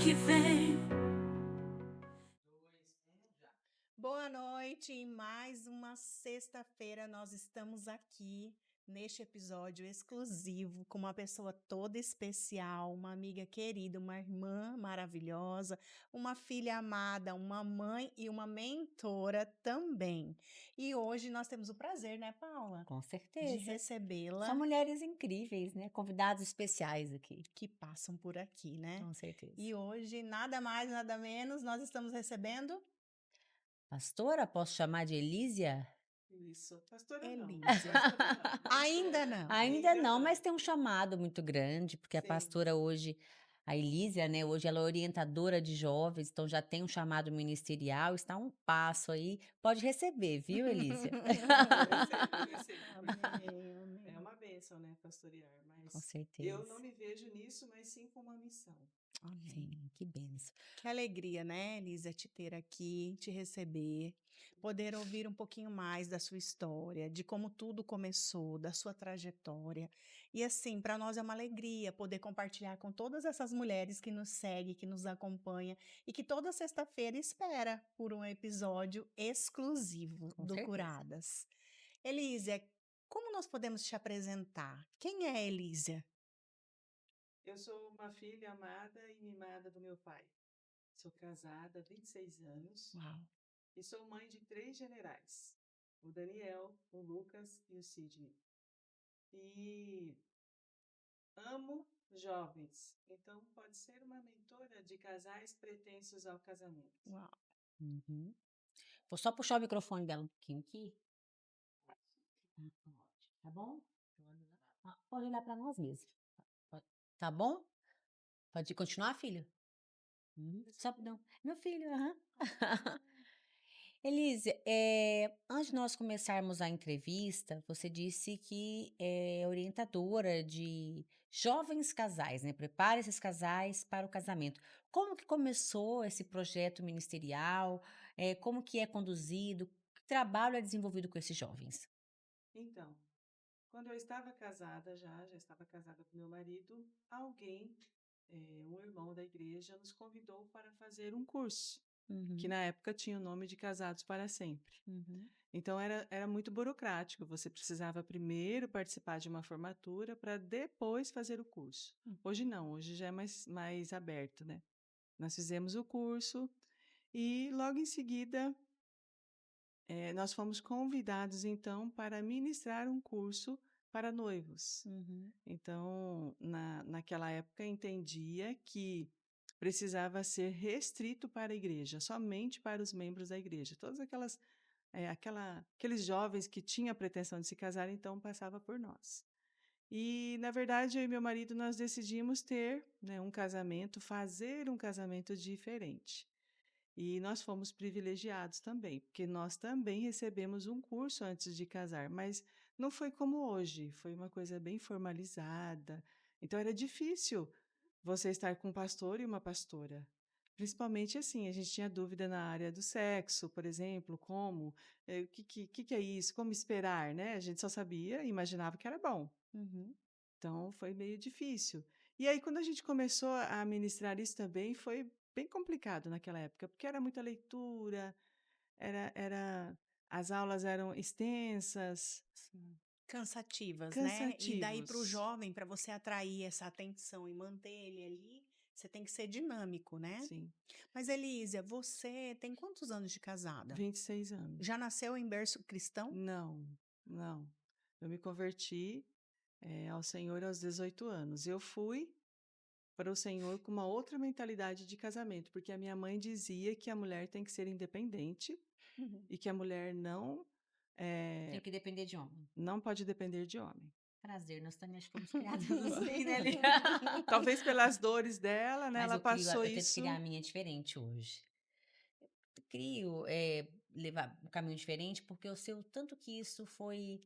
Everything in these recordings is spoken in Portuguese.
que vem. Boa noite, em mais uma sexta-feira nós estamos aqui neste episódio exclusivo com uma pessoa toda especial, uma amiga querida, uma irmã maravilhosa, uma filha amada, uma mãe e uma mentora também. E hoje nós temos o prazer, né, Paula, Com de certeza. São recebê-la, mulheres incríveis, né? Convidados especiais aqui. que passam por aqui, né? Com certeza. E hoje, nada mais, nada menos, nós estamos recebendo Pastora, posso chamar de Elísia? Isso, pastora não. Elísia. Pastora não, Ainda mentora. não. Ainda não, mas tem um chamado muito grande, porque a Sim. pastora hoje, a Elísia, né? Hoje ela é orientadora de jovens, então já tem um chamado ministerial, está um passo aí. Pode receber, viu, Elísia? Eu recebo, porque Amém, amém. é uma bênção, né, pastorear, Com mas certeza. eu não me vejo nisso, mas sim como uma missão. Amém. Sim, que benção. Que alegria, né, Elisa, te ter aqui, te receber, poder ouvir um pouquinho mais da sua história, de como tudo começou, da sua trajetória. E assim, para nós é uma alegria poder compartilhar com todas essas mulheres que nos seguem, que nos acompanham e que toda sexta-feira espera por um episódio exclusivo Com do certeza. Curadas. Elísia, como nós podemos te apresentar? Quem é a Elísia? Eu sou uma filha amada e mimada do meu pai. Sou casada há 26 anos Uau. e sou mãe de 3 generais: o Daniel, o Lucas e o Sidney. E amo jovens, então pode ser uma mentora de casais pretensos ao casamento. Uau. Uhum. Vou só puxar o microfone dela um pouquinho aqui. Tá bom? Pode olhar para nós mesmos. Tá bom? Pode continuar, filho? Só, não. Meu filho, aham. Elise, antes de nós começarmos a entrevista, você disse que é orientadora de jovens casais, né? Prepara esses casais para o casamento. Como que começou esse projeto ministerial? Como que é conduzido? Que trabalho é desenvolvido com esses jovens? Então, quando eu estava casada já estava casada com meu marido, alguém, um irmão da igreja, nos convidou para fazer um curso, que Uhum, na época tinha o nome de Casados para Sempre. uhum, Então era muito burocrático, você precisava primeiro participar de uma formatura para depois fazer o curso. Hoje não, hoje já é mais aberto, né? Nós fizemos o curso e logo em seguida nós fomos convidados então para ministrar um curso para noivos. uhum, Então, naquela época, entendia que precisava ser restrito para a igreja, somente para os membros da igreja. Todas aqueles jovens que tinham a pretensão de se casar, então passava por nós. E, na verdade, eu e meu marido, nós decidimos ter, né, um casamento, fazer um casamento diferente. E nós fomos privilegiados também, porque nós também recebemos um curso antes de casar, mas não foi como hoje, foi uma coisa bem formalizada. Então era difícil você estar com um pastor e uma pastora. Principalmente assim, a gente tinha dúvida na área do sexo, por exemplo, como, o que é isso, como esperar, né? A gente só sabia e imaginava que era bom. uhum. Então, foi meio difícil. E aí, quando a gente começou a ministrar isso também, foi bem complicado naquela época, porque era muita leitura, as aulas eram extensas, Sim. Cansativas, né? E daí para o cansativos. jovem, para você atrair essa atenção e manter ele ali, você tem que ser dinâmico, né? Sim, Mas Elísia, você tem quantos anos de casada? 26 anos. Já nasceu em berço cristão? Não, não. Eu me converti, ao Senhor aos 18 anos. Eu fui para o Senhor com uma outra mentalidade de casamento, porque a minha mãe dizia que a mulher tem que ser independente Uhum. e que a mulher Tem eh, que depender de homem. não pode depender de homem. Prazer, nós também acho que fomos criados assim, né, Li? Talvez pelas dores dela, né, Mas ela passou eu tento criar a isso. minha diferente hoje. Crio, levar um caminho diferente, porque eu sei o tanto que isso foi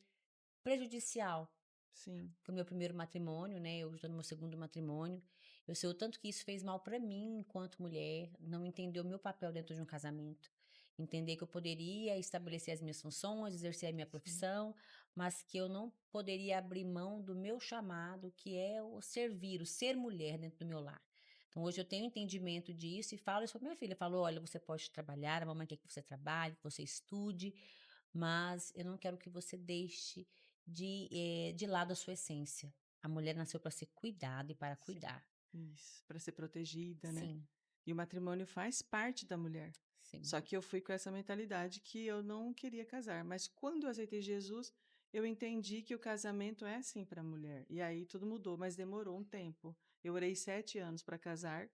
prejudicial Sim, para o meu primeiro matrimônio, né? Eu estou no meu segundo matrimônio. Eu sei o tanto que isso fez mal para mim enquanto mulher, não entender o meu papel dentro de um casamento. Entender que eu poderia estabelecer as minhas funções, exercer a minha Sim. profissão, mas que eu não poderia abrir mão do meu chamado, que é o servir, o ser mulher dentro do meu lar. Então hoje eu tenho entendimento disso e falo isso para minha filha, eu falo: "Olha, você pode trabalhar, a mamãe quer que você trabalhe, que você estude, mas eu não quero que você deixe de lado a sua essência. A mulher nasceu para ser cuidada e para Sim, cuidar". isso, para ser protegida, né. Sim, E o matrimônio faz parte da mulher. sim. Só que eu fui com essa mentalidade que eu não queria casar, mas quando eu aceitei Jesus, eu entendi que o casamento é sim para a mulher. E aí tudo mudou, mas demorou um tempo. Eu orei 7 anos para casar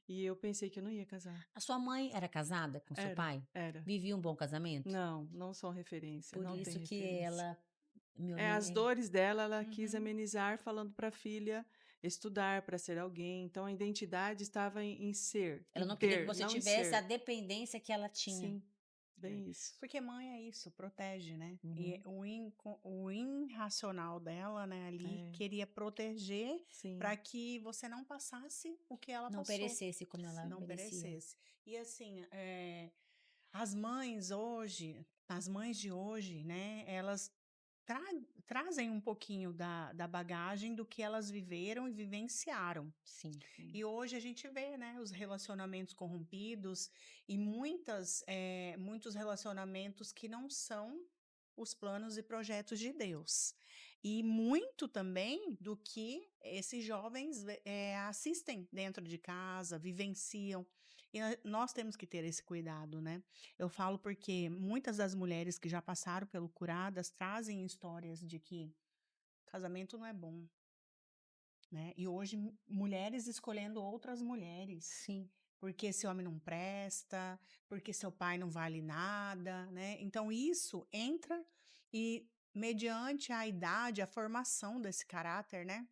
e eu pensei que eu não ia casar. A sua mãe era casada com seu Era, pai? era. Vivia um bom casamento? Não, não são referência, Por não tem isso que referência. ela meu É, as ne dores dela, ela quis Uhum. amenizar falando para a filha estudar para ser alguém, então a identidade estava em ser, ela em não queria que ter, você não em tivesse a ser. dependência que ela tinha. Sim, É. bem isso. Porque mãe é isso, protege, né? E Uhum. o irracional dela, né, ali, É, queria proteger para sim, que você não passasse o que ela Não passou, perecesse como ela não sim. merecia. perecesse. E assim, as mães hoje, as mães de hoje, né, elas tra trazem um pouquinho da bagagem do que elas viveram e vivenciaram. Sim, Sim, E hoje a gente vê, né, os relacionamentos corrompidos e muitos relacionamentos que não são os planos e projetos de Deus. E muito também do que esses jovens assistem dentro de casa, vivenciam. E nós temos que ter esse cuidado, né? Eu falo porque muitas das mulheres que já passaram pelo Curadas trazem histórias de que casamento não é bom, né? E hoje mulheres escolhendo outras mulheres, sim. porque esse homem não presta, porque seu pai não vale nada, né? Então isso entra e mediante a idade, a formação desse caráter, né?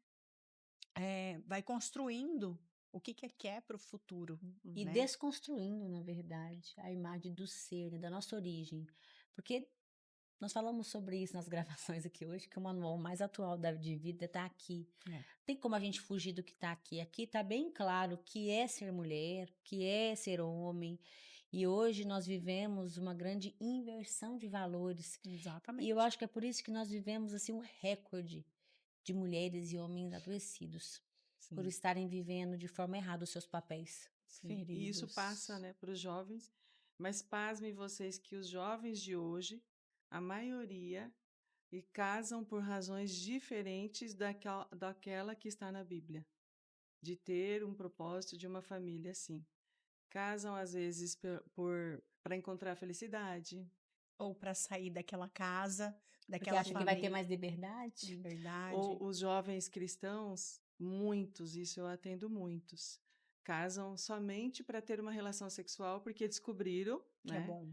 Vai construindo o que é para o futuro, E uhum, né? desconstruindo, na verdade, a imagem do ser, né, da nossa origem. Porque nós falamos sobre isso nas gravações aqui hoje, que o manual mais atual de vida está aqui. É. Tem como a gente fugir do que está aqui. Aqui está bem claro o que é ser mulher, o que é ser homem. E hoje nós vivemos uma grande inversão de valores. E eu Exatamente. acho que é por isso que nós vivemos assim um recorde de mulheres e homens adoecidos, por sim, estarem vivendo de forma errada os seus papéis. sim. E isso passa, Feridos. né, para os jovens, mas pasmem vocês que os jovens de hoje, a maioria, e casam por razões diferentes daquela que está na Bíblia, de ter um propósito de uma família assim. Casam às vezes por para encontrar felicidade, Ou para sair daquela casa, Porque daquela acha que vai ter família, mais liberdade? liberdade. ou os jovens cristãos, muitos, isso eu atendo muitos, casam somente para ter uma relação sexual porque descobriram, Que é né, bom.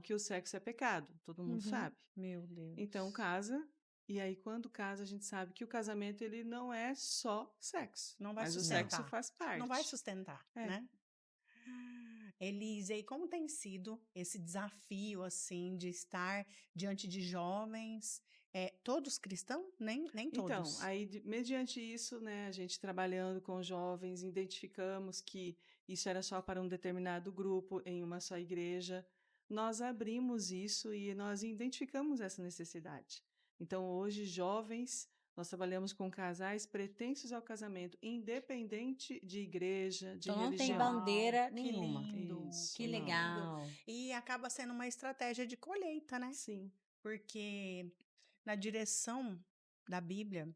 que o sexo é pecado, todo mundo Uhum. sabe. Meu Então Deus. casa, e aí quando casa a gente sabe que o casamento ele não é só sexo, Não vai mas o Não. sexo sustentar. faz Não vai parte. sustentar, É. né? Elise, e como tem sido esse desafio, assim, de estar diante de jovens, todos cristãos? Nem Então, todos. aí mediante isso, né, a gente trabalhando com jovens, identificamos que isso era só para um determinado grupo em uma só igreja. Nós abrimos isso e nós identificamos essa necessidade. Então, hoje, jovens, nós trabalhamos com casais pretensos ao casamento, independente de igreja, de Então não tem religião. bandeira Que nenhuma. lindo, Isso, Que que não. lindo. legal. E acaba sendo uma estratégia de colheita, né? Sim, Porque na direção da Bíblia,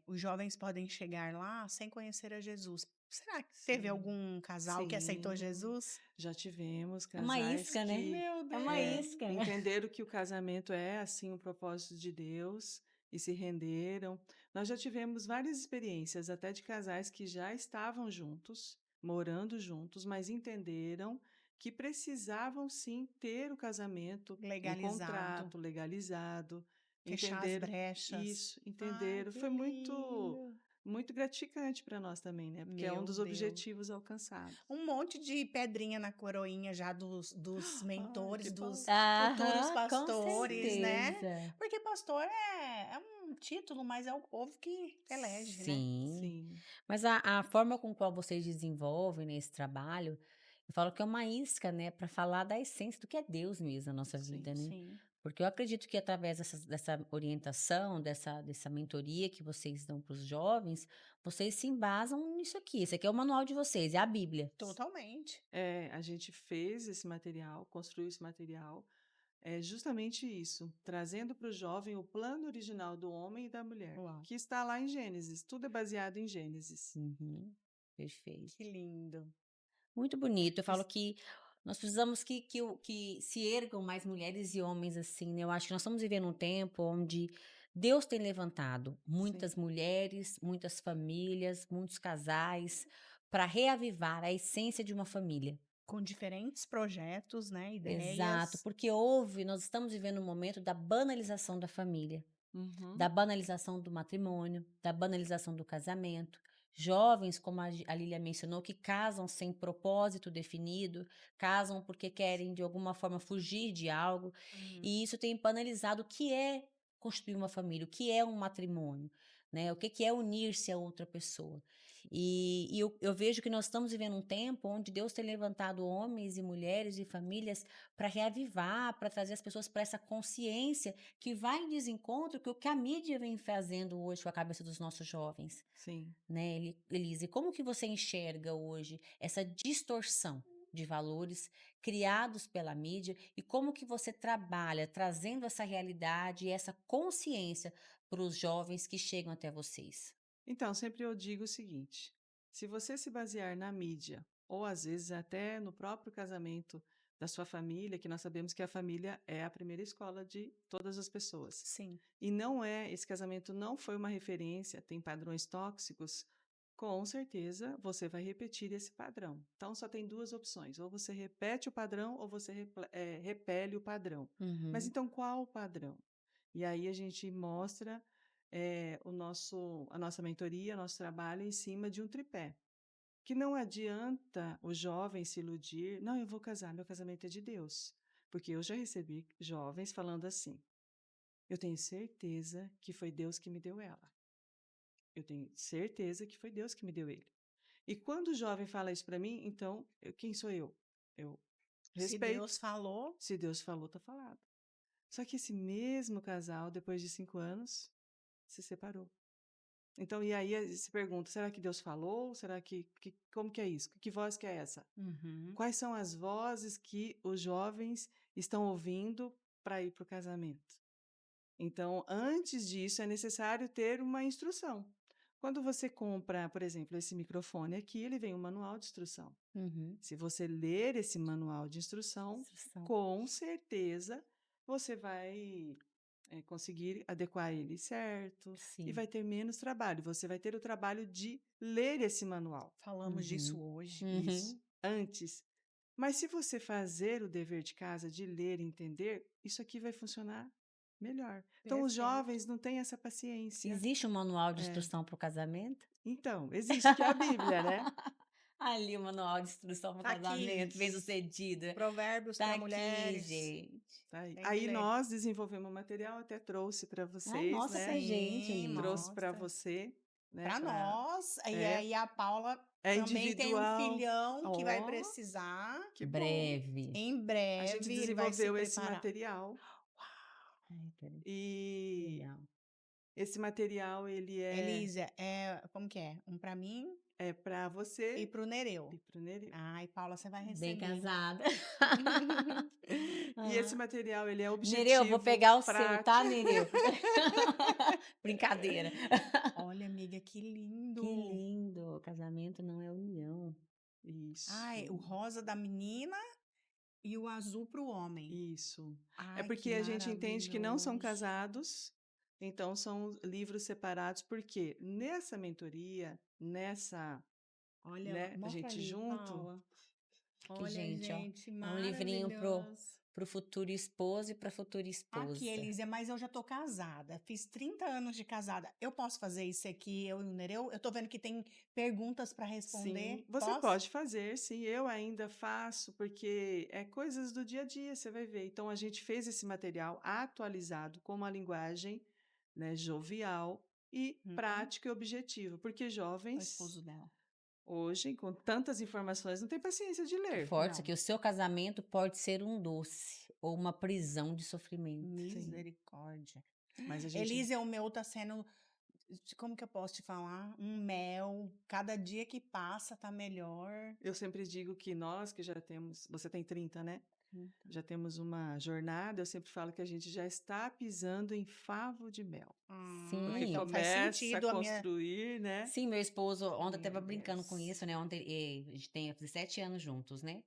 os jovens podem chegar lá sem conhecer a Jesus. Será que teve sim, algum casal que aceitou sim. Jesus? Já tivemos É uma casais isca, né? que Meu É uma é, Deus! isca. entenderam que o casamento é assim um propósito de Deus e se renderam. Nós já tivemos várias experiências, até de casais que já estavam juntos, morando juntos, mas entenderam que precisavam sim ter o casamento, um Legalizado. contrato legalizado. Fechar as Entenderam brechas. isso, Ai, entenderam. que Foi muito lindo. muito gratificante para nós também, né? Porque é um Meu dos Deus. objetivos alcançados. Um monte de pedrinha na coroinha já dos Ai, que mentores, bom. dos futuros Aham, com pastores, Sim, né? certeza. Porque pastor é um título, mas é o povo que elege, né? Sim. sim, Mas a forma com qual vocês desenvolvem, né, esse trabalho, eu falo que é uma isca, né, para falar da essência do que é Deus mesmo na nossa sim. vida, né. Sim. Porque eu acredito que através dessa orientação, dessa mentoria que vocês dão para os jovens, vocês se embasam nisso aqui. Esse aqui é o manual de vocês, é a Bíblia. Totalmente. A gente fez esse material, construiu esse material, é justamente isso, trazendo para o jovem o plano original do homem e da mulher, Uau, que está lá em Gênesis, tudo é baseado em Gênesis. Uhum, que perfeito. lindo. Muito bonito. Eu falo Isso- que nós precisamos que se ergam mais mulheres e homens assim, né? Eu acho que nós estamos vivendo um tempo onde Deus tem levantado Sim. muitas mulheres, muitas famílias, muitos casais para reavivar a essência de uma família. Com diferentes projetos, né, Exato, ideias. porque nós estamos vivendo um momento da banalização da família. Da Uhum, banalização do matrimônio, da banalização do casamento. Jovens, como a Lília mencionou, que casam sem propósito definido, casam porque querem de alguma forma fugir de algo, Uhum. e isso tem banalizado o que é construir uma família, o que é um matrimônio, né? O que é unir-se a outra pessoa. E eu vejo que nós estamos vivendo um tempo onde Deus tem levantado homens e mulheres e famílias para reavivar, para trazer as pessoas para essa consciência que vai em desencontro com o que a mídia vem fazendo hoje com a cabeça dos nossos jovens, sim. né, Elise? Como que você enxerga hoje essa distorção de valores criados pela mídia e como que você trabalha trazendo essa realidade e essa consciência para os jovens que chegam até vocês? Então, sempre eu digo o seguinte: se você se basear na mídia, ou às vezes até no próprio casamento da sua família, que nós sabemos que a família é a primeira escola de todas as pessoas, Sim. e não é, esse casamento não foi uma referência, tem padrões tóxicos, com certeza você vai repetir esse padrão. Então, só tem duas opções: ou você repete o padrão, ou você repele o padrão. Mas Uhum, então, qual o padrão? E aí a gente mostra a nossa mentoria, nosso trabalho em cima de um tripé. Que não adianta o jovem se iludir, não, eu vou casar, meu casamento é de Deus. Porque eu já recebi jovens falando assim: eu tenho certeza que foi Deus que me deu ela. Eu tenho certeza que foi Deus que me deu ele. E quando o jovem fala isso para mim, então, quem sou eu? Eu Se Deus respeito. falou, Se Deus falou, tá falado. Só que esse mesmo casal, depois de 5 anos, se separou. Então, e aí se pergunta: será que Deus falou? Será como que é isso? Que voz que é essa? uhum, Quais são as vozes que os jovens estão ouvindo para ir para o casamento? Então, antes disso, é necessário ter uma instrução. Quando você compra, por exemplo, esse microfone aqui, ele vem um manual de instrução. uhum. Se você ler esse manual de instrução, Instrução. com certeza você vai conseguir adequar ele certo e Sim. vai ter menos trabalho. Você vai ter o trabalho de ler esse manual. falamos disso Uhum, hoje. Isso, uhum. antes. Mas se você fazer o dever de casa de ler e entender, isso aqui vai funcionar melhor. Então, os Perfeito. jovens não têm essa paciência. Existe um manual de É. instrução para o casamento? Então, existe que é a Bíblia, né? Ali o manual de instrução para o Tá aqui. casamento, bem-sucedida. Provérbios Tá para aqui, mulheres. gente. Tá aí. Tem que Aí ler. nós desenvolvemos o material, até trouxe para Ai, vocês, mostra pra né? gente, Sim, Elise. Trouxe para mostra. você, né? Para nós. E É, aí a Paula é também tem um individual. filhão que vai Ó, precisar. que bom. Breve. Em A gente breve ele vai se desenvolveu esse preparar. material Ai, peraí. e Legal. esse material ele Elísia, como que é? Um para mim é para e você para o Nereu. e para o Nereu. Ai, Paula, você vai Bem receber. casada. E esse Ah. material ele é Nereu, vou objetivo, pegar o seu, tá, prático. Nereu? Brincadeira. Olha, amiga, que Que lindo. lindo. Casamento não é união. Ai, o Isso, rosa da menina e o azul para o homem. isso. É Ai, que porque a gente entende que não são maravilhoso. casados, então são livros separados, porque nessa mentoria, Olha, né, a mostra gente ali, junto, Paula. Que, Olha, gente, ó. gente, É um livrinho maravilhoso. pro futuro esposo e pra futura Aqui, esposa. Elísia, mas eu já tô casada. Fiz 30 anos de casada. Eu posso fazer isso aqui, eu e o Nereu? Eu tô vendo que tem perguntas para sim, responder. você Posso? pode fazer, sim, eu ainda faço, porque é coisas do dia a dia, você vai ver. Então, a gente fez esse material atualizado com uma linguagem, né, jovial e Uhum. prático e objetivo, porque É o jovens, esposo dela. hoje, com tantas informações, não têm paciência de Que ler. forte isso Não. aqui. O seu casamento pode ser um doce. ou uma prisão de sofrimento. Misericórdia. Mas a gente Elise, o meu tá sendo, como que eu posso te falar? Um mel. Cada dia que passa tá melhor. eu sempre digo que nós que já temos você tem 30, né? Então, Já temos uma jornada, eu sempre falo que a gente já está pisando em favo de mel, porque Sim. então faz começa a sentido a minha. construir, né? Sim, meu esposo ontem Meu estava brincando com Deus. isso, né, ontem, a gente tem 17 anos juntos, né.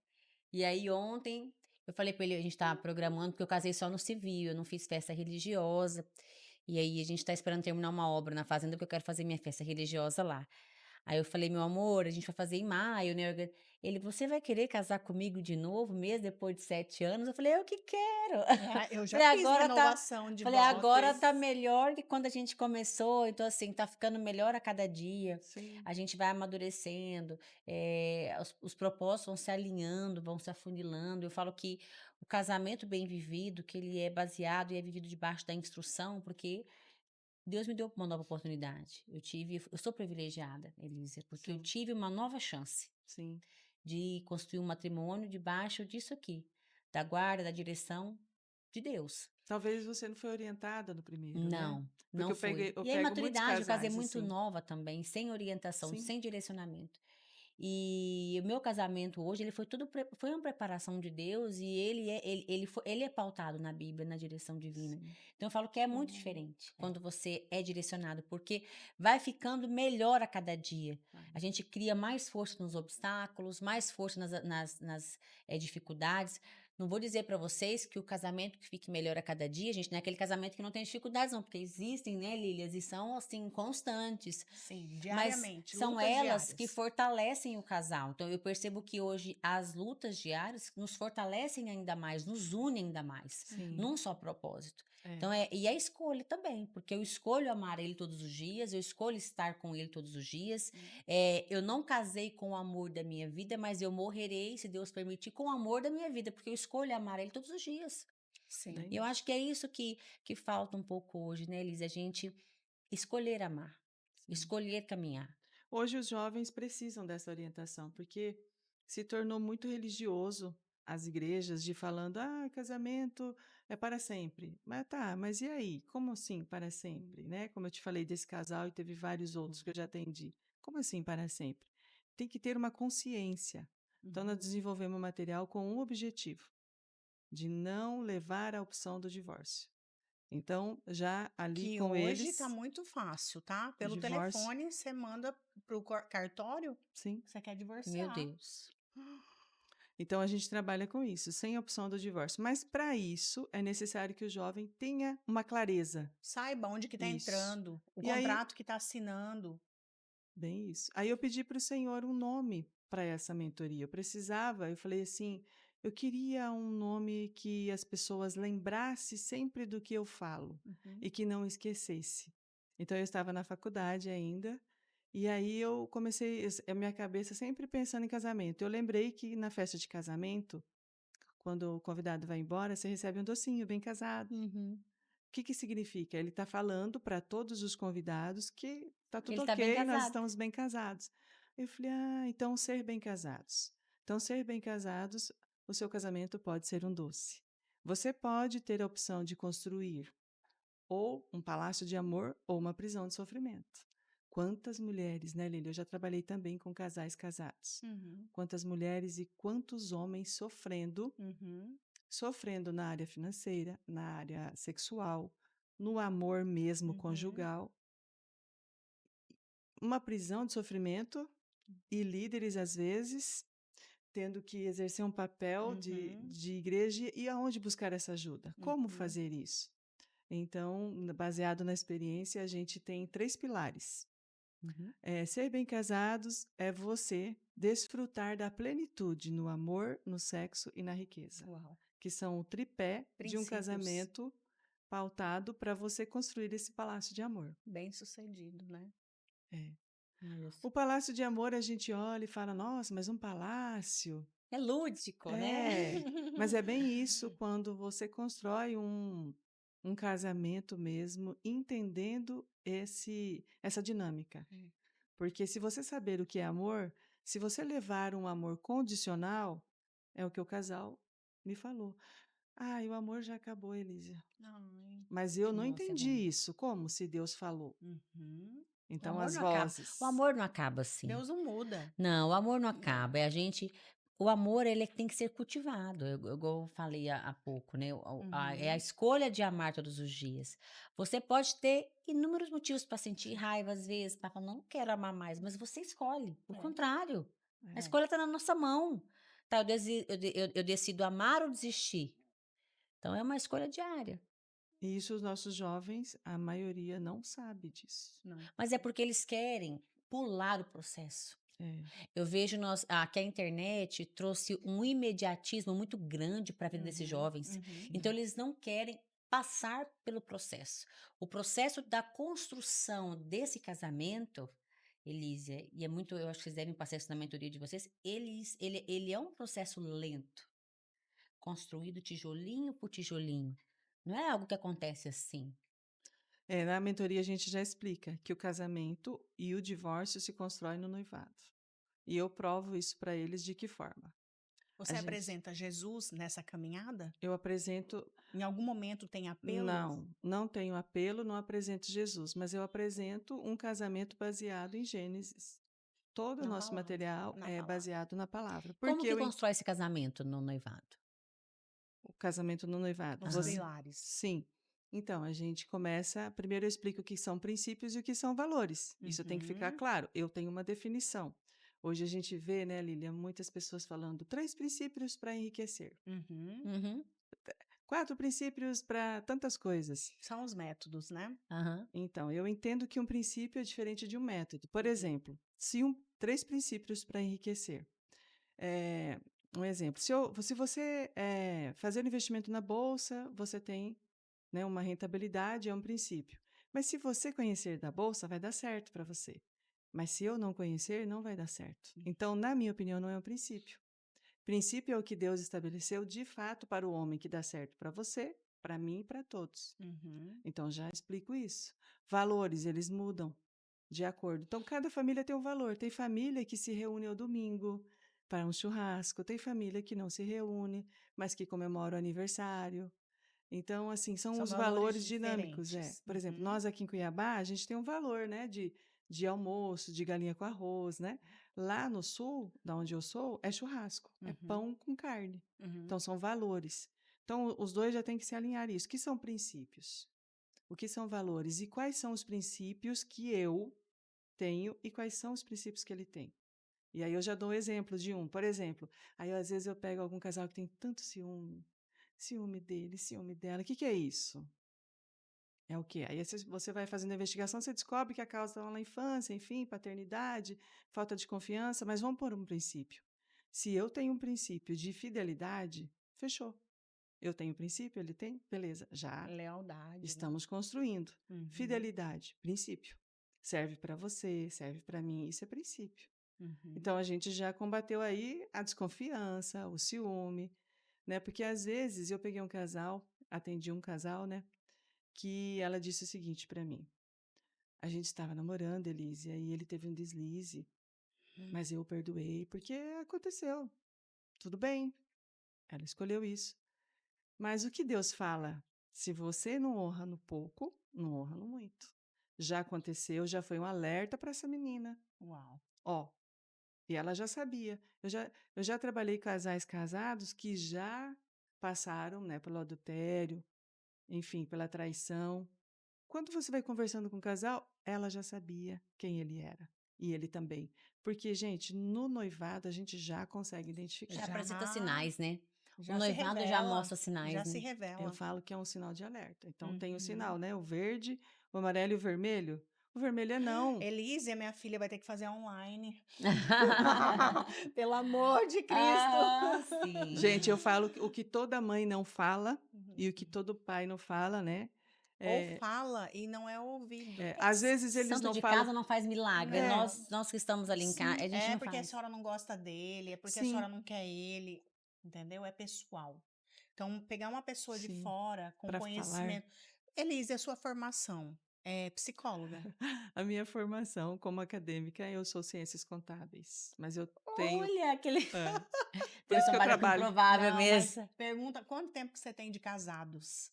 E aí ontem eu falei pra ele, a gente estava programando, porque eu casei só no civil, eu não fiz festa religiosa, e aí a gente tá esperando terminar uma obra na fazenda, porque eu quero fazer minha festa religiosa lá. Aí eu falei: "Meu amor, a gente vai fazer em maio, né, ele: "Você vai querer casar comigo de novo mesmo depois de 7 anos?" Eu falei: "Eu que quero". Eu já Falei: fiz "Agora tá". renovação de Falei: "Agora votos. tá melhor que quando a gente começou", então assim, tá ficando melhor a cada dia, Sim, a gente vai amadurecendo, os propósitos vão se alinhando, vão se afunilando. Eu falo que o casamento bem vivido, que ele é baseado e é vivido debaixo da instrução, porque Deus me deu uma nova oportunidade. Eu sou privilegiada, Elisa, porque eu sim, tive uma nova chance sim. de construir um matrimônio debaixo disso aqui, da guarda, da direção de Deus. Talvez você não foi orientada no primeiro, né? Não, Porque não fui. eu E a pego muitos imaturidade, eu casei casais muito assim. nova também, sem orientação, Sim, sem direcionamento. E o meu casamento hoje, ele foi tudo foi uma preparação de Deus e ele é pautado na Bíblia, na direção divina. sim. Então eu falo que é muito Hum, diferente quando você é direcionado, porque vai ficando melhor a cada dia. A Vai. gente cria mais força nos obstáculos, mais força nas dificuldades. Não vou dizer para vocês que o casamento que fique melhor a cada dia, gente, não é aquele casamento que não tem dificuldades, não, porque existem, né, Lílias, e são assim constantes. sim, Mas diariamente, são lutas elas que diárias. fortalecem o casal. Então eu percebo que hoje as lutas diárias nos fortalecem ainda mais, nos unem ainda mais, Sim, num só propósito. é. Então e a escolha também, porque eu escolho amar ele todos os dias, eu escolho estar com ele todos os dias. Eu não casei com o amor da minha vida, mas eu morrerei, se Deus permitir, com o amor da minha vida, porque eu escolho amar ele todos os dias. E Sim. eu acho que é isso que falta um pouco hoje, né, Elisa? A gente escolher amar, Sim. escolher caminhar. Hoje os jovens precisam dessa orientação, porque se tornou muito religioso as igrejas de falando, ah, casamento é para sempre. Mas tá, mas e aí? Como assim para sempre, né? Como eu te falei desse casal e teve vários outros que eu já atendi. Como assim para sempre? Tem que ter uma consciência. Então nós Uhum. desenvolvemos um material com um objetivo, de não levar à opção do divórcio. Então, já ali Que com hoje tá eles, muito fácil, tá? o Pelo divórcio, telefone, você manda pro cartório, sim. você quer Meu divorciar. Deus. Então a gente trabalha com isso, sem opção do divórcio. Mas para isso é necessário que o jovem tenha uma clareza. Saiba onde que tá Isso. entrando, o E aí, contrato que tá assinando. bem isso. Aí eu pedi para o Senhor um nome para essa mentoria. Eu precisava, eu falei assim, eu queria um nome que as pessoas lembrassem sempre do que eu falo Uhum. e que não esquecesse. Então eu estava na faculdade ainda. E aí eu comecei, a minha cabeça sempre pensando em casamento. Eu lembrei que na festa de casamento, quando o convidado vai embora, você recebe um docinho, bem casado. Uhum. O que que significa? Ele está falando para todos os convidados que está Que tudo ele tá bem ok, nós casado. estamos bem casados. Eu falei, ah, então ser bem casados. Então, ser bem casados, o seu casamento pode ser um doce. Você pode ter a opção de construir ou um palácio de amor ou uma prisão de sofrimento. Quantas mulheres, né, Lili? Eu já trabalhei também com casais casados. Uhum. Quantas mulheres e quantos homens Uhum. sofrendo na área financeira, na área sexual, no amor mesmo Uhum. conjugal, uma prisão de sofrimento e líderes, às vezes, tendo que exercer um papel Uhum. de igreja e aonde buscar essa ajuda? Como Uhum. fazer isso? Então, baseado na experiência, a gente tem 3 pilares. Uhum. Ser bem casados é você desfrutar da plenitude no amor, no sexo e na riqueza, Uau. que são o tripé de um Princípios casamento pautado para você construir esse palácio de amor. bem-sucedido, né? É. Olha só. O palácio de amor a gente olha e fala, nossa, mas um palácio. É lúdico, né? É, mas é bem isso quando você constrói um casamento mesmo, entendendo essa dinâmica. É. Porque se você saber o que é amor, se você levar um amor condicional, é o que o casal me falou. Ai, o amor já acabou, Elísia. Ai. Mas eu não Nossa, é entendi bom. isso. Como se Deus falou? Uhum. O Então amor as não acaba. O vozes. amor não acaba assim. Deus não muda. Não, o amor não acaba. É a gente. O amor, ele tem que ser cultivado. Igual eu falei há pouco, né? É a Uhum. escolha de amar todos os dias. Você pode ter inúmeros motivos para sentir raiva, às vezes, para falar, não quero amar mais, mas você escolhe. O É, contrário. A é. escolha está na nossa mão. Tá, eu decido amar ou desistir. Então, é uma escolha diária. E isso os nossos jovens, a maioria não sabe disso. Não. Mas é porque eles querem pular o processo. É. Eu vejo que a internet trouxe um imediatismo muito grande para a vida desses Uhum. jovens. Uhum. Então, eles não querem passar pelo processo. O processo da construção desse casamento, Elísia, e é muito, eu acho que vocês devem passar isso na mentoria de vocês, ele é um processo lento, construído tijolinho por tijolinho. Não é algo que acontece assim. É, na mentoria a gente já explica que o casamento e o divórcio se constroem no noivado. E eu provo isso para eles de que forma? A Você gente, apresenta Jesus nessa caminhada? eu apresento, Em algum momento tem apelo? não tenho apelo, não apresento Jesus, mas eu apresento um casamento baseado em Gênesis. Todo o Na nosso palavra. material Na é palavra. baseado na palavra. Como Porque que constrói esse casamento no noivado? o casamento no noivado. Os Aham. pilares. Sim. Então, a gente começa. Primeiro, eu explico o que são princípios e o que são valores. Isso tem que ficar Uhum. claro. Eu tenho uma definição. Hoje a gente vê, né, Lilian, muitas pessoas falando 3 princípios para enriquecer, Uhum. Uhum. 4 princípios para tantas coisas. São os métodos, né? Aham. Então, eu entendo que um princípio é diferente de um método. Por Uhum. exemplo, se 3 princípios para enriquecer. É, um exemplo, se você fazer investimento na bolsa, você tem, né, uma rentabilidade, é um princípio. Mas se você conhecer da bolsa, vai dar certo para você. Mas se eu não conhecer, não vai dar certo. Então, na minha opinião, não é um princípio. Princípio é o que Deus estabeleceu de fato para o homem que dá certo para você, para mim e para todos. Uhum. Então, já explico isso. Valores, eles mudam de acordo. Então, cada família tem um valor. Tem família que se reúne ao domingo para um churrasco, tem família que não se reúne, mas que comemora o aniversário. Então, assim, são São os valores valores dinâmicos. diferentes. Por exemplo, Uhum. nós aqui em Cuiabá, a gente tem um valor, né, de almoço, de galinha com arroz, né? Lá no sul, da onde eu sou, é churrasco, é Uhum. pão com carne. Uhum. Então, são valores. Então, os dois já têm que se alinhar isso. O que são princípios? O que são valores? E quais são os princípios que eu tenho e quais são os princípios que ele tem? E aí eu já dou exemplos de um. Por exemplo, aí às vezes eu pego algum casal que tem tanto ciúme, ciúme dele, ciúme dela. O que que é isso? É o quê? Aí você vai fazendo a investigação, você descobre que a causa está lá na infância, enfim, paternidade, falta de confiança, mas vamos pôr um princípio. Se eu tenho um princípio de fidelidade, fechou. Eu tenho um princípio, ele tem? Beleza, já Lealdade, né? estamos construindo. Uhum. Fidelidade, princípio. Serve para você, serve para mim, isso é princípio. Uhum. Então a gente já combateu aí a desconfiança, o ciúme, né? Porque às vezes eu peguei um casal, atendi um casal, né? Que ela disse o seguinte para mim: a gente estava namorando, Elise, e aí ele teve um deslize, mas eu o perdoei porque aconteceu. Tudo bem, ela escolheu isso. Mas o que Deus fala? Se você não honra no pouco, não honra no muito. Já aconteceu, já foi um alerta para essa menina. Uau. Ó, e ela já sabia. Eu já trabalhei com casais casados que já passaram, né, pelo adultério, enfim, pela traição. Quando você vai conversando com o casal, ela já sabia quem ele era. E ele também. Porque, gente, no noivado a gente já consegue Já identificar. apresenta Já, sinais, né? O já se noivado já revela. mostra sinais, Já se né? Eu revela. falo que é um sinal de alerta. Então tem o Uhum. sinal, né? O verde, o amarelo e o vermelho. O vermelho é não. Elise, a minha filha vai ter que fazer online. Pelo amor de Cristo. Ah, Gente, eu sim. falo o que toda mãe não fala e o que Uhum. todo pai não fala, né? Ou É, fala e não é ouvido. às vezes eles Santo não de falam. casa não faz milagre. É, Não. Nós que estamos ali em casa, sim, a gente É não porque a faz. senhora não gosta dele, é porque a sim, senhora não quer ele. Entendeu? É pessoal. Então, pegar uma pessoa de sim. fora com Para falar. conhecimento. Elise, a sua formação. É psicóloga. A minha formação como acadêmica, eu sou ciências contábeis, mas eu tenho Olha, aquele é, por isso Deus que eu trabalha com trabalho improvável Não, mas mesmo. pergunta quanto tempo que você tem de casados?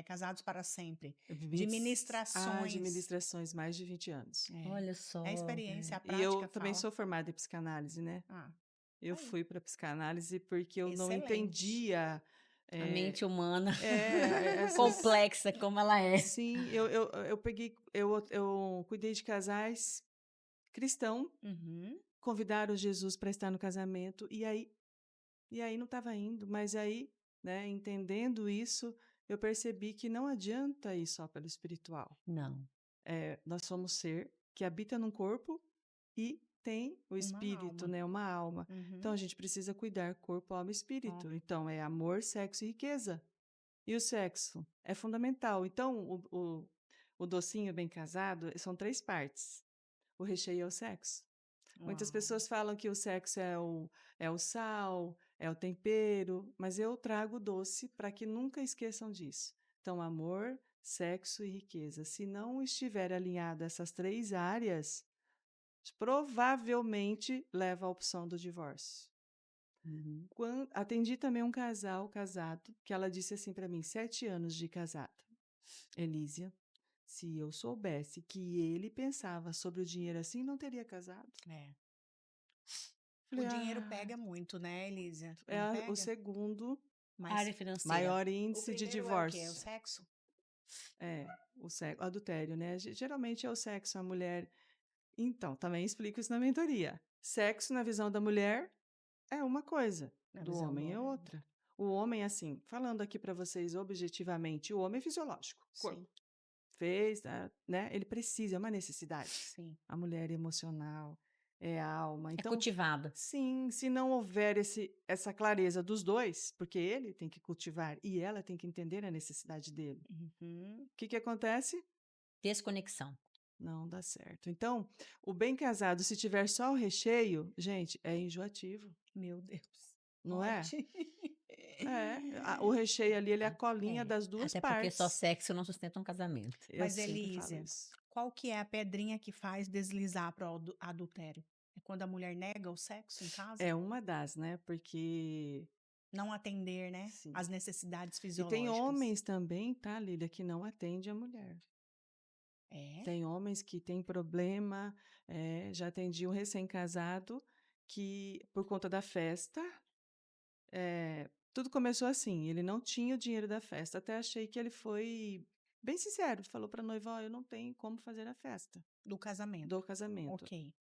Casados para sempre. De 20 de ministrações. ministrações, mais de 20 anos. É. Olha É a só. experiência, a E eu prática também fala. sou formada em psicanálise, né. Ah, Eu aí. fui para psicanálise porque eu não Excelente. entendia, A mente eh, humana essas complexa como ela é. sim, eu peguei eu cuidei de casais cristão, Uhum. convidaram Jesus para estar no casamento, e aí não estava indo, mas aí, né, entendendo isso, eu percebi que não adianta ir só pelo espiritual. Não, Nós somos ser que habita num corpo e tem o Uma espírito, alma. né, uma alma. Então Uhum. a gente precisa cuidar corpo, alma e Ó, espírito. Então é amor, sexo e riqueza. E o sexo é fundamental. Então o docinho bem casado são 3 partes. O recheio é o sexo. Muitas uau. pessoas falam que o sexo é o sal, é o tempero, mas eu trago o doce para que nunca esqueçam disso. Então, amor, sexo e riqueza. Se não estiver alinhado essas 3 áreas, provavelmente leva à opção do divórcio. uhum. Atendi também um casal casado, que ela disse assim para mim, 7 anos de casada. Elísia, se eu soubesse que ele pensava sobre o dinheiro assim, não teria casado. É. O Falei, dinheiro ah, pega muito, né, Elísia? é Não o pega? segundo Mas Área financeira. maior o índice de primeiro é o quê? É o divórcio. sexo? É, o adultério, né? Geralmente é o sexo, a mulher. Então, também explico isso na mentoria. Sexo, na visão da mulher, é uma coisa, Na do visão do homem é homem. outra. O homem, assim, falando aqui para vocês objetivamente, o homem é fisiológico, Sim, corpo. Fez, né? Ele precisa, é uma necessidade. sim. A mulher é emocional, é alma. É Então, cultivado. sim, se não houver essa clareza dos dois, porque ele tem que cultivar e ela tem que entender a necessidade dele. Uhum. O que acontece? Desconexão. Não dá certo. Então, o bem casado, se tiver só o recheio, gente, é enjoativo, Meu Deus. não é? Pode. O recheio ali, ele é a colinha É. das duas Até porque só partes. sexo não sustenta um casamento. Eu Mas, sempre falo Elísia, isso. qual que é a pedrinha que faz deslizar para o adultério? É quando a mulher nega o sexo em casa? É uma das, né? Porque, Não atender, né? sim. As necessidades E tem fisiológicas. homens também, tá, Lília, que não atende a mulher. É? Tem homens que têm problema, já atendi um recém-casado que, por conta da festa, tudo começou assim, ele não tinha o dinheiro da festa, até achei que ele foi bem sincero, falou para a noiva: "Ó, eu não tenho como fazer a festa Do do casamento. casamento". Ok.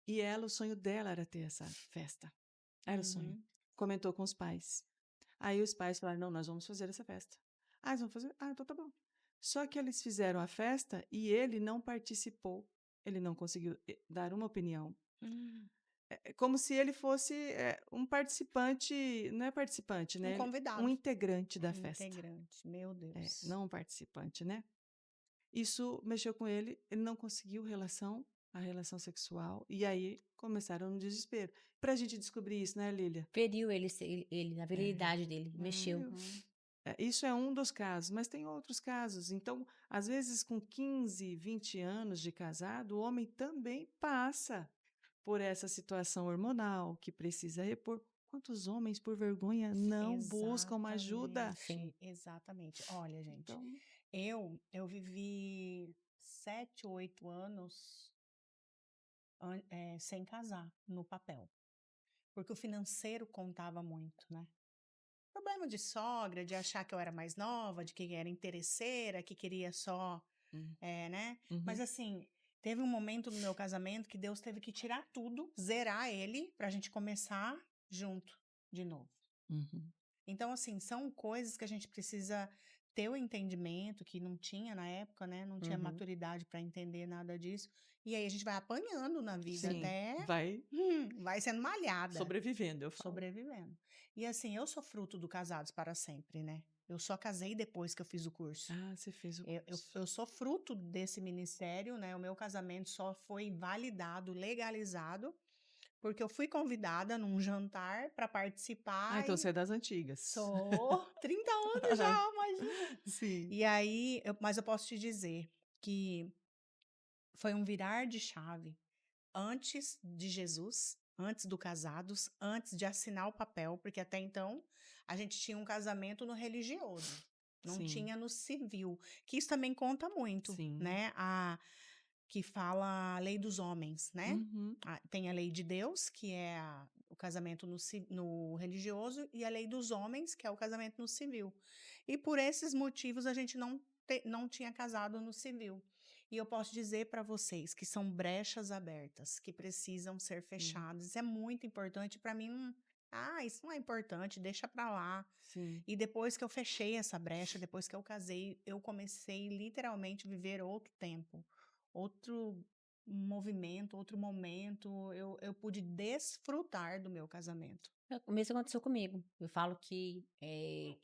E ela, o sonho dela era ter essa festa, era o sonho. Uhum. Comentou com os pais. Aí os pais falaram: "Não, nós vamos fazer essa festa". "Ah, eles vão fazer? Ah, então tá bom". Só que eles fizeram a festa e ele não participou, ele não conseguiu, dar uma opinião. Hum. É como se ele fosse, um participante, não é participante, Um né, um convidado. integrante da festa. Integrante. Meu Deus. Não um participante, né. Isso mexeu com ele não conseguiu a relação sexual, e aí começaram no desespero. Pra gente descobrir isso, né, Lília? Feriu ele na É. virilidade dele, mexeu. Uhum. Isso é um dos casos, mas tem outros casos. Então, às vezes, com 15, 20 anos de casado, o homem também passa por essa situação hormonal que precisa repor. Quantos homens, por vergonha, não buscam uma ajuda? Sim. Exatamente, exatamente. Olha, gente, Então, eu vivi 7, 8 anos sem casar, no papel, porque o financeiro contava muito, né. Problema de sogra, de achar que eu era mais nova, de que era interesseira, que queria só, hum, né. Mas uhum, assim, teve um momento no meu casamento que Deus teve que tirar tudo, zerar ele, pra gente começar junto de novo. uhum, Então, assim, são coisas que a gente precisa ter o entendimento, que não tinha na época, né? Não tinha uhum. maturidade para entender nada disso. E aí a gente vai apanhando na vida Sim, até vai vai sendo malhada, sobrevivendo, eu falo. sobrevivendo. E assim, eu sou fruto do Casados para Sempre, né? Eu só casei depois que eu fiz o curso. Ah, você fez o Eu, curso. eu sou fruto desse ministério, né? O meu casamento só foi validado, legalizado, porque eu fui convidada num jantar para Ah, participar. então você é das antigas. Sou 30 anos já, imagina. Sim. E aí, mas eu posso te dizer, que foi um virar de chave antes de Jesus, antes do casados, antes de assinar o papel, porque até então a gente tinha um casamento no religioso, não Sim, tinha no civil, que isso também conta muito, sim. né? Que fala a lei dos homens, né? Uhum. Tem a lei de Deus, que é o casamento no religioso, e a lei dos homens, que é o casamento no civil. E por esses motivos a gente não tinha casado no civil. E eu posso dizer para vocês que são brechas abertas, que precisam ser Sim, fechadas. Isso é muito importante para mim. Isso não é importante, deixa para lá. sim. E depois que eu fechei essa brecha, depois que eu casei, eu comecei literalmente a viver outro tempo, outro movimento, outro momento. Eu pude desfrutar do meu casamento. O mesmo aconteceu comigo. Eu falo que,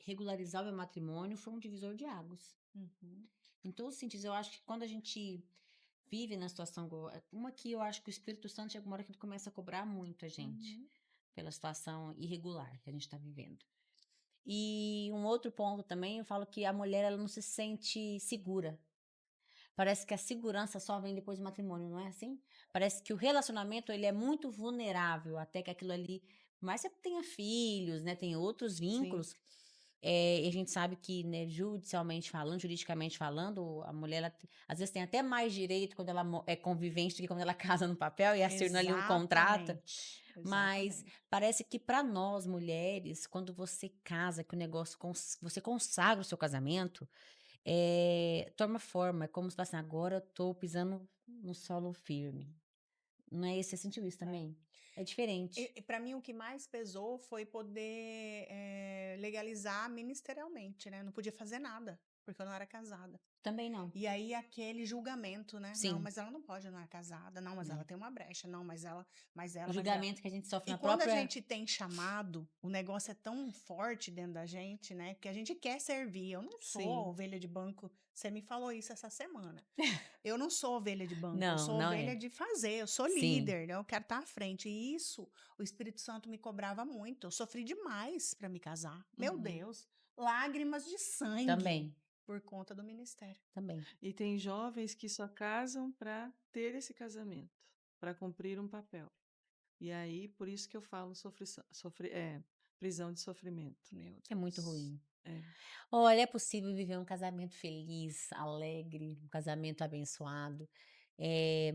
regularizar o meu matrimônio foi um divisor de águas. Uhum, Em todos os sentidos, eu acho que quando a gente vive na situação uma que eu acho que o Espírito Santo chega uma hora que ele começa a cobrar muito a gente, uhum, pela situação irregular que a gente está vivendo. E um outro ponto também, eu falo que a mulher ela não se sente segura. Parece que a segurança só vem depois do matrimônio, não é assim? Parece que o relacionamento ele é muito vulnerável até que aquilo ali, por mais que você tenha filhos, né, tem outros sim, vínculos, e a gente sabe que, né, judicialmente falando, juridicamente falando, a mulher ela às vezes tem até mais direito quando ela é convivente do que quando ela casa no papel e assina ali um contrato. exatamente, Mas exatamente. parece que para nós mulheres, quando você casa, que o negócio você consagra o seu casamento, toma forma, é como se fosse assim: "Agora eu tô pisando no solo firme". Não é, você sentiu isso É. também? É diferente. E para mim o que mais pesou foi poder legalizar ministerialmente, né? Eu não podia fazer nada, porque eu não era casada. Também não. E aí aquele julgamento, né? Não, Sim, mas ela não pode, não é casada. Não, mas ela né. tem uma brecha. Não, O mas ela. julgamento que a gente sofre E na quando a própria. gente tem chamado, o negócio é tão forte dentro da gente, né? Que a gente quer servir. Eu não sou Sim. ovelha de banco. Você me falou isso essa semana. Eu não sou ovelha de banco, eu Não, sou não ovelha é. de fazer, eu sou Sim, líder, né? Eu quero estar à frente. E isso, o Espírito Santo me cobrava muito. Eu sofri demais para me casar. Meu Uhum. Deus, lágrimas de sangue também, por conta do ministério. também. E tem jovens que só casam para ter esse casamento, para cumprir um papel. E aí, por isso que eu falo prisão de sofrimento. Meu É muito Deus. ruim. É, Olha, é possível viver um casamento feliz, alegre, um casamento abençoado. Eh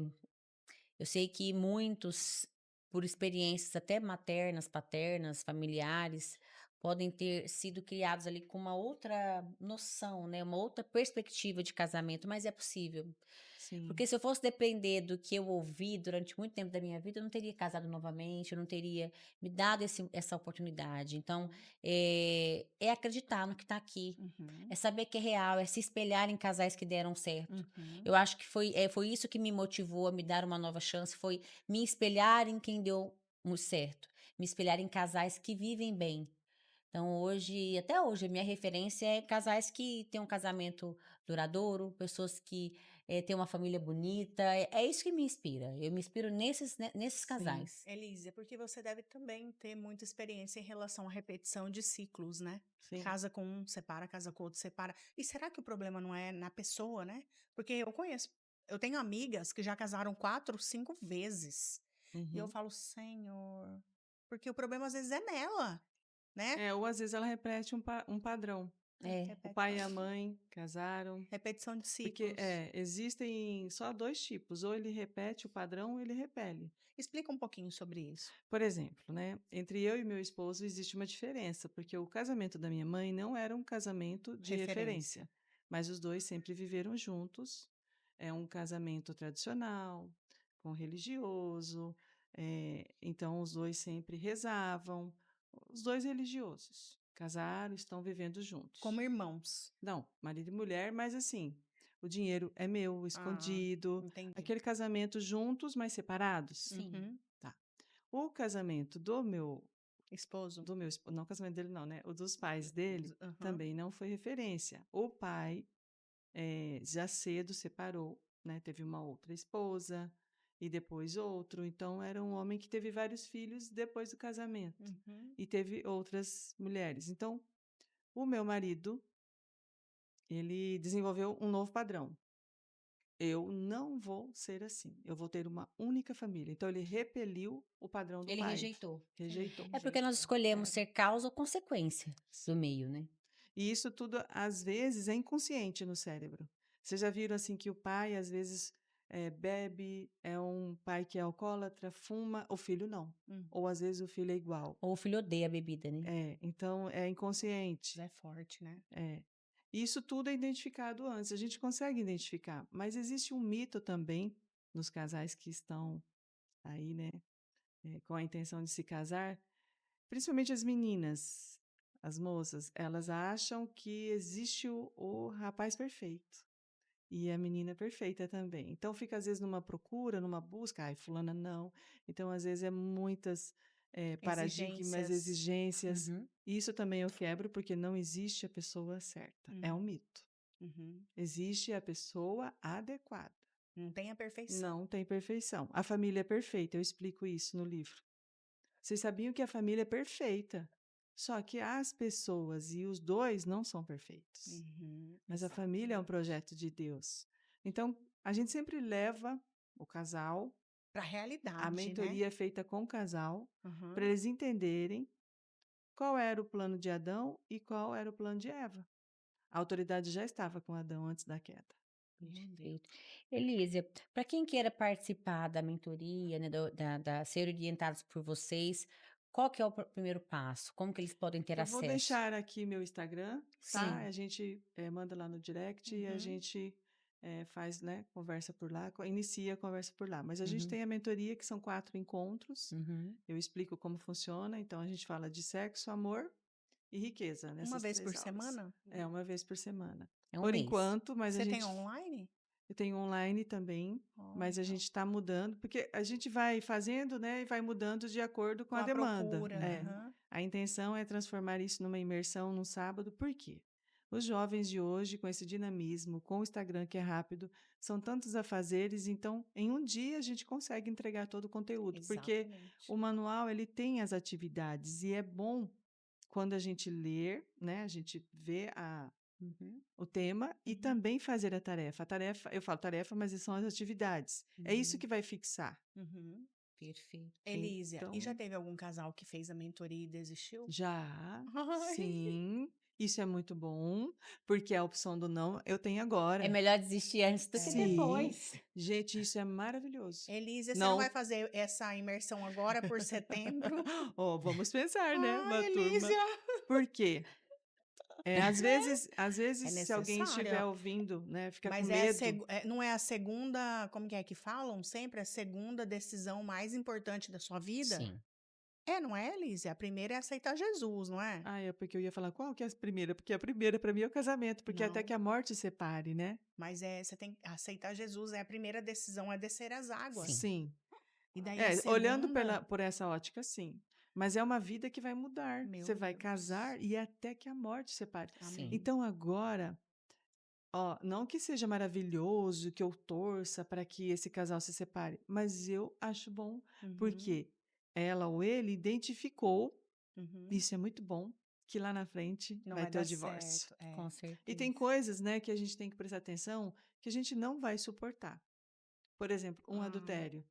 Eu sei que muitos, por experiências até maternas, paternas, familiares, podem ter sido criados ali com uma outra noção, né, uma outra perspectiva de casamento, mas é possível. sim. Porque se eu fosse depender do que eu ouvi durante muito tempo da minha vida, eu não teria casado novamente, eu não teria me dado essa oportunidade. Então, é acreditar no que está aqui, Uhum, é saber que é real, é se espelhar em casais que deram certo. uhum, Eu acho que foi isso que me motivou a me dar uma nova chance, foi me espelhar em quem deu certo, me espelhar em casais que vivem bem. Então hoje, até hoje, a minha referência é casais que têm um casamento duradouro, pessoas que, têm uma família bonita, é isso que me inspira. Eu me inspiro nesses Sim, casais. Elise, é porque você deve também ter muita experiência em relação à repetição de ciclos, né? sim. Casa com um, separa, casa com outro, separa. E será que o problema não é na pessoa, né? Porque eu tenho amigas que já casaram 4, 5 vezes. E eu Uhum. falo, Senhor, porque o problema às vezes é nela, né? É, ou às vezes ela repete um padrão. É, O Repete pai e a padrão. mãe casaram. Repetição de Porque ciclos. existem só dois tipos, ou ele repete o padrão ou ele repele. Explica um pouquinho sobre isso. Por exemplo, né, entre eu e meu esposo existe uma diferença, porque o casamento da minha mãe não era um casamento de Referência. referência, mas os dois sempre viveram juntos. É um casamento tradicional, com religioso, então os dois sempre rezavam, os dois religiosos. Casaram, estão vivendo juntos. Como irmãos. Não, marido e mulher, mas assim, o dinheiro é meu, Ah, escondido, entendi. aquele casamento juntos, mas separados. sim. Uhum. Tá. O casamento Esposo. não o casamento dele não, né, o dos pais dele, Aham. também não foi referência. O pai, já cedo separou, né, teve uma outra esposa e depois outro, então era um homem que teve vários filhos depois do casamento Uhum. e teve outras mulheres. Então, o meu marido, ele desenvolveu um novo padrão. eu não vou ser assim, eu vou ter uma única família. Então ele repeliu o padrão do Ele pai, rejeitou. Ele rejeitou. É porque nós rejeitou. escolhemos É. ser causa ou consequência do meio, né? E isso tudo, às vezes, é inconsciente no cérebro. Vocês já viram assim que o pai, às vezes, bebe, é um pai que é alcoólatra, fuma, o filho não. Hum. Ou às vezes o filho é igual. Ou o filho odeia a bebida, né? Então é inconsciente. Isso é forte, né? É. E isso tudo é identificado antes, a gente consegue identificar. Mas existe um mito também nos casais que estão aí, né, com a intenção de se casar, principalmente as meninas, as moças, elas acham que existe o rapaz perfeito e a menina perfeita também. Então fica às vezes numa procura, numa busca, ai, fulana não. Então às vezes é muitas paradigmas, Exigências. exigências. Uhum. E isso também eu quebro porque não existe a pessoa certa. É um mito. Uhum. Existe a pessoa adequada. Não tem a perfeição. Não tem perfeição. A família é perfeita, eu explico isso no livro. Vocês sabiam que a família é perfeita, só que as pessoas e os dois não são perfeitos. Mas a família é um Exatamente. projeto de Deus. Então, a gente sempre leva o casal, Pra a realidade, né? mentoria é feita com o casal, para Uhum. eles entenderem qual era o plano de Adão e qual era o plano de Eva. A autoridade já estava com Adão antes da queda. Meu Deus. Perfeito. Elísia, para quem queira participar da mentoria, né, ser orientados por vocês, qual que é o primeiro passo? Como que eles podem ter Eu vou acesso? deixar aqui meu Instagram, tá? Sim. A gente manda lá no direct e a Uhum. gente faz, né, conversa por lá, inicia a conversa por lá. Mas a gente Uhum. tem a mentoria, que são 4 encontros. Uhum. Eu explico como funciona. Então, a gente fala de sexo, amor e riqueza Uma nessas vez 3 por aulas. semana? É uma vez por semana. É um Por mês. enquanto, mas a Você tem gente online? eu tenho online também, mas a Olha, gente está mudando, porque a gente vai fazendo, né, e vai mudando de acordo com com a a demanda. procura. Uhum. Aham. A intenção é transformar isso numa imersão num sábado, por quê? Os jovens de hoje, com esse dinamismo, com o Instagram que é rápido, são tantos afazeres, então em um dia a gente consegue entregar todo o conteúdo, porque Exatamente. o manual ele tem as atividades e é bom quando a gente lê, né, a gente vê Uhum. o tema e Uhum. também fazer a tarefa. A tarefa, eu falo tarefa, mas são as atividades. É isso que vai fixar. Uhum. Perfeito. Elísia, e já Então, teve algum casal que fez a mentoria e desistiu? já, Ai. sim, isso é muito bom, porque a opção do não eu tenho É agora. melhor desistir antes do que Sim, depois. gente, isso é maravilhoso. Elísia, você não vai Não, fazer essa imersão agora por setembro? oh, vamos pensar, né? Ai, Uma turma. Elísia. Por quê? Às É vezes, se alguém estiver necessário. ouvindo, né, fica com Mas medo. não é a segunda, como que é que falam sempre? A segunda decisão mais importante da sua vida? Sim. É, não é, Elísia? A primeira é aceitar Jesus, não é? Ah, é porque eu ia falar qual que é a primeira? Porque a primeira para mim é o casamento, porque até que Não. a morte separe, né? Mas você tem que aceitar Jesus, é a primeira decisão, é descer as águas. Sim. Sim. E daí a Olhando segunda, por essa ótica, sim. Mas é uma vida que vai mudar. Você meu vai Deus. casar e até que a morte separe. Sim. Amém. Então agora, ó, não que seja maravilhoso, que eu torça para que esse casal se separe, mas eu acho bom, Uhum, porque ela ou ele identificou, uhum. isso é muito bom, que lá na frente Não vai vai ter o dar divórcio. certo. É. Com E tem certeza. coisas, né, que a gente tem que prestar atenção que a gente não vai suportar. Por exemplo, um Ah, adultério.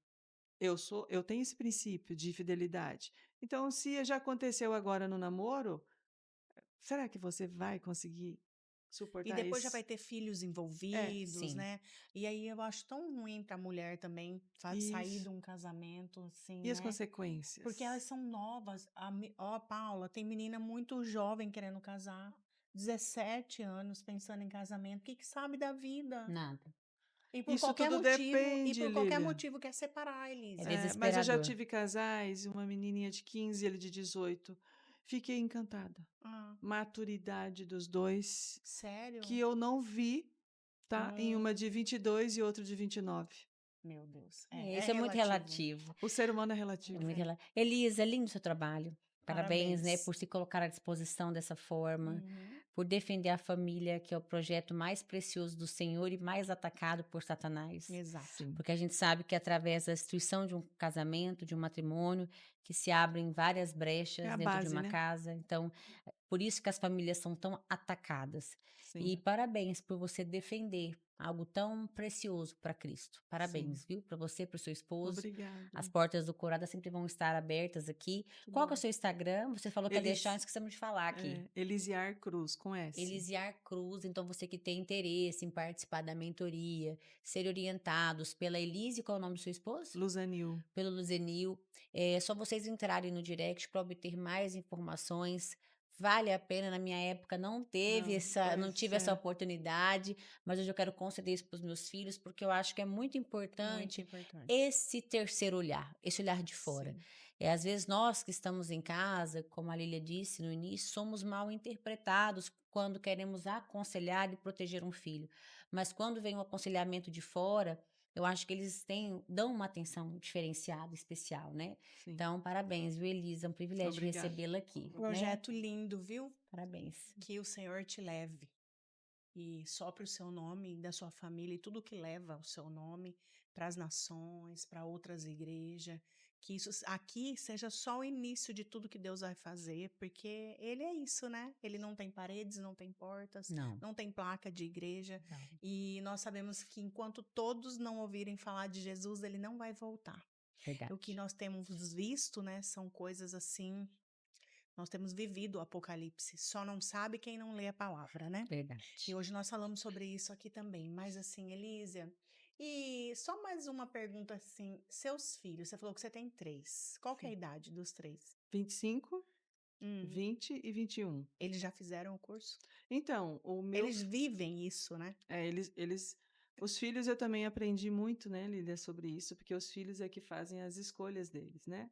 Eu tenho esse princípio de fidelidade. Então, se já aconteceu agora no namoro, será que você vai conseguir e suportar depois já vai esse? ter filhos É, envolvidos, Sim. né? E aí eu acho tão ruim para a mulher também sair de isso. um casamento assim, E as né? Porque elas consequências? são novas. Ó, Paula, tem menina muito jovem querendo casar. 17 anos pensando em casamento. O que sabe da vida? Nada. Isso tudo E depende, por qualquer Lília. motivo quer separar, É Elisa. Mas eu já desesperador. tive casais, uma menininha de 15 e ele de 18. Fiquei encantada. Ah, Maturidade dos dois, que sério? eu não vi, tá? Em uma Hum, de 22 e outro de 29. meu Deus. É Isso é muito relativo. relativo. O ser humano é É relativo. muito Elisa, é lindo o seu trabalho. Parabéns, né, Parabéns. por se colocar à disposição dessa forma, Uhum, por defender a família, que é o projeto mais precioso do Senhor e mais atacado por Satanás. exato. Sim. Porque a gente sabe que através da instituição de um casamento, de um matrimônio, que se abrem várias É brechas a dentro de base, uma né? casa. Então, por isso que as famílias são tão atacadas. E Sim. parabéns por você defender algo tão precioso para Cristo. Sim. Parabéns, viu? Para você, para o seu esposo. As Obrigada. portas do Curada sempre vão estar abertas aqui. Que Qual que é o bom. seu Instagram? Você falou que ia deixar, Elis esquecemos de falar aqui. Elisiar Cruz, com S. Elisiar Cruz, então você que tem interesse em participar da mentoria, ser orientados pela Elise, qual é o nome do seu esposo? Luzanil. Pelo Luzenil. É só vocês entrarem no direct para obter mais informações. Vale a pena, na minha época não Pois tive essa é. oportunidade, mas hoje eu quero conceder isso para os meus filhos, porque eu acho que é muito Muito importante importante. esse terceiro olhar, esse olhar de fora. Sim. Às vezes nós que estamos em casa, como a Lília disse no início, somos mal interpretados quando queremos aconselhar e proteger um filho. Mas quando vem um aconselhamento de fora, eu acho que eles dão uma atenção diferenciada, especial, né? Sim. Então, parabéns, viu, Elisa? É um privilégio Obrigada. recebê-la aqui, né? Projeto lindo, viu? Parabéns. Que o Senhor te leve e sopre o seu nome da sua família e tudo que leva o seu nome para as nações, para outras igrejas, que isso aqui seja só o início de tudo que Deus vai fazer, porque ele é isso, né? Ele não tem paredes, não tem portas, Não, não tem placa de igreja, não, e nós sabemos que enquanto todos não ouvirem falar de Jesus, ele não vai voltar. O que verdade, nós temos visto, né, são coisas assim. Nós temos vivido o Apocalipse, só não sabe quem não lê a palavra, né? E verdade. hoje nós falamos sobre isso aqui também. Mas assim, Elísia, e só mais uma pergunta assim: seus filhos, você falou que você tem 3. Qual que é a Sim. idade dos 3? 25, Hum, 20 e 21. eles já fizeram o curso? Então, o meu Eles vivem isso, né? os filhos eu também aprendi muito, né, Lília, sobre isso, porque os filhos é que fazem as escolhas deles, né?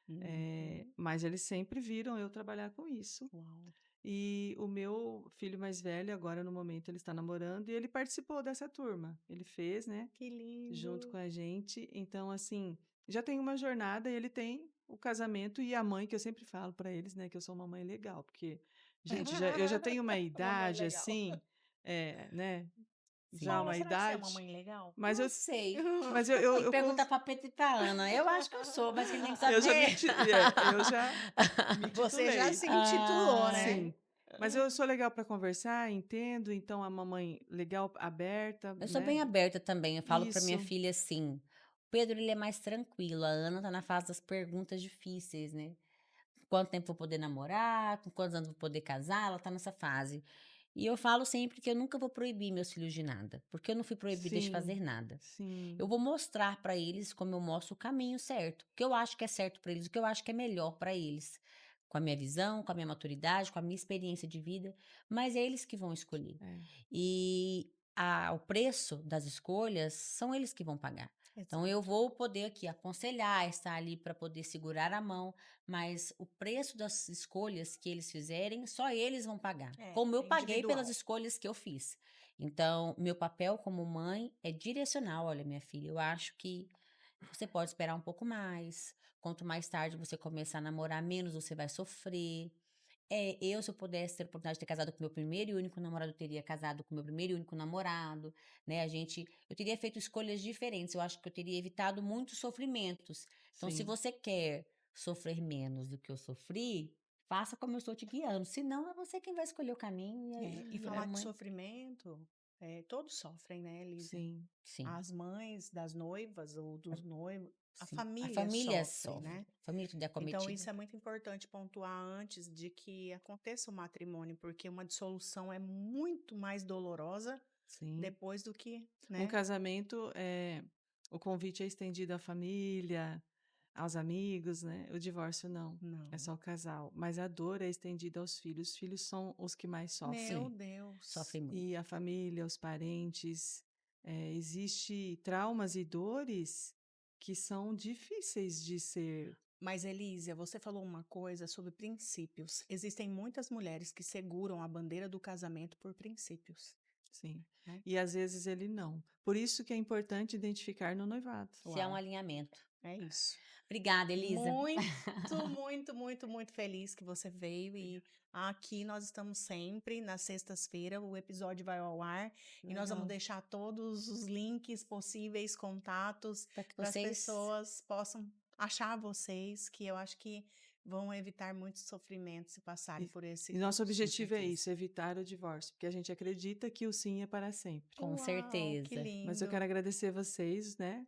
Uhum. Mas eles sempre viram eu trabalhar com isso. Uau, E o meu filho mais velho, agora no momento, ele está namorando e ele participou dessa turma. Ele fez, né, que junto com lindo. a gente. Então, assim, já tem uma jornada e ele tem o casamento e a mãe, que eu sempre falo para eles, né, que eu sou uma mãe legal, porque, gente, eu já tenho uma Mamãe idade legal. assim, né, já Sim. Paula, uma será que você é uma idade, mãe legal? mas Não sei. mas Tem que eu perguntar para Petra e para Ana. Eu acho que eu sou, mas quem tem que eu já saber. eu já me Você já titulei. se intitulou, né? Ai, Sim. Mas eu sou legal para conversar, entendo, então a mamãe legal, aberta, eu sou né. bem aberta também. Eu falo para minha Isso, filha assim: o Pedro ele é mais tranquilo, a Ana tá na fase das perguntas difíceis, né? Quanto tempo vou poder namorar, com quantos anos vou poder casar, ela tá nessa fase. E eu falo sempre que eu nunca vou proibir meus filhos de nada, porque eu não fui proibida de sim, fazer nada. sim, Eu vou mostrar para eles como eu mostro o caminho certo, o que eu acho que é certo para eles, o que eu acho que é melhor para eles, com a minha visão, com a minha maturidade, com a minha experiência de vida, mas é eles que vão escolher. é, E o preço das escolhas são eles que vão pagar. Então eu Exato. vou poder aqui aconselhar, estar ali para poder segurar a mão, mas o preço das escolhas que eles fizerem, só eles vão pagar, como eu É paguei pelas individual. escolhas que eu fiz. Então, meu papel como mãe é direcional. Olha, minha filha, eu acho que você pode esperar um pouco mais. Quanto mais tarde você começar a namorar, menos você vai sofrer. Se eu pudesse ter a oportunidade de ter casado com meu primeiro e único namorado, eu teria casado com meu primeiro e único namorado, né? Eu teria feito escolhas diferentes. Eu acho que eu teria evitado muitos sofrimentos. Então, se sim, você quer sofrer menos do que eu sofri, faça como eu estou te guiando. Senão, é você quem vai escolher o caminho E e a falar de mãe. sofrimento, todos sofrem, né, Elisa? sim, Sim, As mães das noivas ou dos noivos, a sim. A família família sofre, sofre. né? A família tudo é Então, acometida. isso é muito importante pontuar antes de que aconteça o matrimônio, porque uma dissolução é muito mais dolorosa sim. depois do que, Um né? casamento, o convite é estendido à família, aos amigos, né, o divórcio não, é Não. só o casal, mas a dor é estendida aos filhos. Os filhos são os que mais Meu sofrem. Sim, Deus. sofre muito. E a família, os parentes, existe traumas e dores que são difíceis de ser, Mas, Elísia, você falou uma coisa sobre princípios. Existem muitas mulheres que seguram a bandeira do casamento por princípios, sim. né? E às vezes ele não. Por isso que é importante identificar no noivado. Se há um Uau, alinhamento. é isso. Obrigada, Elisa. Muito, muito, muito, muito feliz que você veio e aqui nós estamos sempre nas sextas-feiras, o episódio vai ao ar e nós vamos Legal. deixar todos os links possíveis, contatos Para que para as vocês. pessoas possam achar vocês, que eu acho que vão evitar muitos sofrimentos se passarem E por esse. e nosso Com objetivo é certeza. isso, evitar o divórcio, porque a gente acredita que o sim é para sempre. Com Uau, que certeza. Mas eu lindo. quero agradecer vocês, né,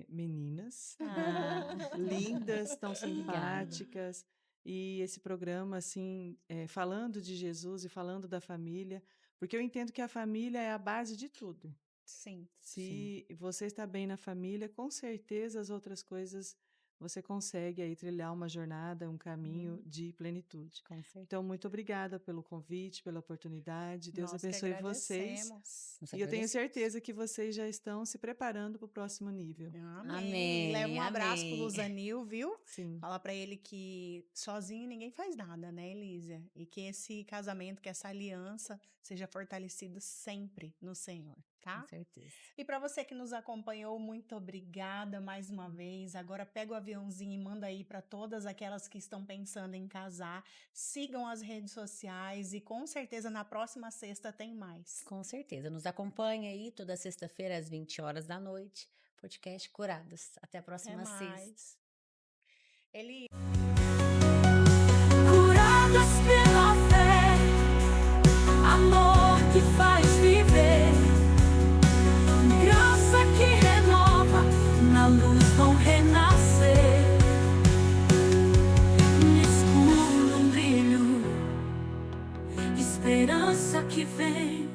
meninas, Ah, lindas, tão obrigada. simpáticas, e esse programa, assim, falando de Jesus e falando da família, porque eu entendo que a família é a base de tudo. Sim. Sim, Se você está bem na família, com certeza as outras coisas você consegue aí trilhar uma jornada, um caminho de plenitude. com certeza. Então, muito obrigada pelo convite, pela oportunidade. Deus Nós que abençoe vocês. agradecemos. Nós E eu tenho agradecemos. certeza que vocês já estão se preparando para o próximo nível. Amém. E leva Amém, um abraço pro amém. Luzanil, viu? Sim, Fala pra ele que sozinho ninguém faz nada, né, Elísia? E que esse casamento, que essa aliança seja fortalecida sempre no Senhor, Com tá? certeza. E para você que nos acompanhou, muito obrigada mais uma vez. Agora pega o aviãozinho e manda aí para todas aquelas que estão pensando em casar. Sigam as redes sociais e com certeza na próxima sexta tem mais. Com certeza. Nos acompanha aí toda sexta-feira às 20 horas da noite. Podcast Curadas. Até a Até próxima sexta. mais. Ele Curadas pela fé, amor que faz viver, graça que renova, na luz vão renascer. No escuro um brilho, esperança que vem.